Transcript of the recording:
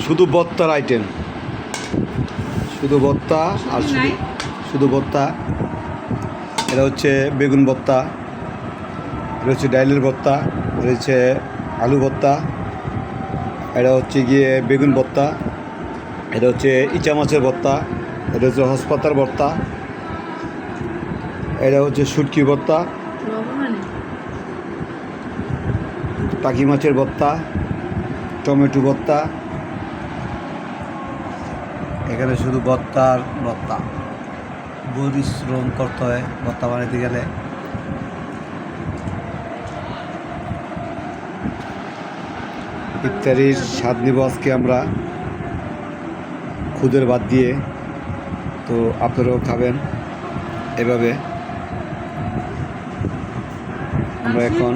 শুধু ভর্তার আইটেম, শুধু ভর্তা আর শুধু ভর্তা। এটা হচ্ছে বেগুন ভর্তা, এটা হচ্ছে ডাইলের ভর্তা, এটা হচ্ছে আলু ভর্তা, এটা হচ্ছে গিয়ে বেগুন ভর্তা, এটা হচ্ছে ইচা মাছের ভর্তা, এটা হচ্ছে হসপাতার ভর্তা, এটা হচ্ছে শুটকি ভর্তা, টাকি মাছের ভর্তা, টমেটো ভর্তা। এখানে শুধু ভর্তার ভর্তা, পরিশ্রম করতে হয় ভর্তা বানাতে গেলে। ইফতারির স্বাদ নিব আজকে আমরা খুদের ভাত দিয়ে। তো আপনারাও খাবেন এভাবে। আমরা এখন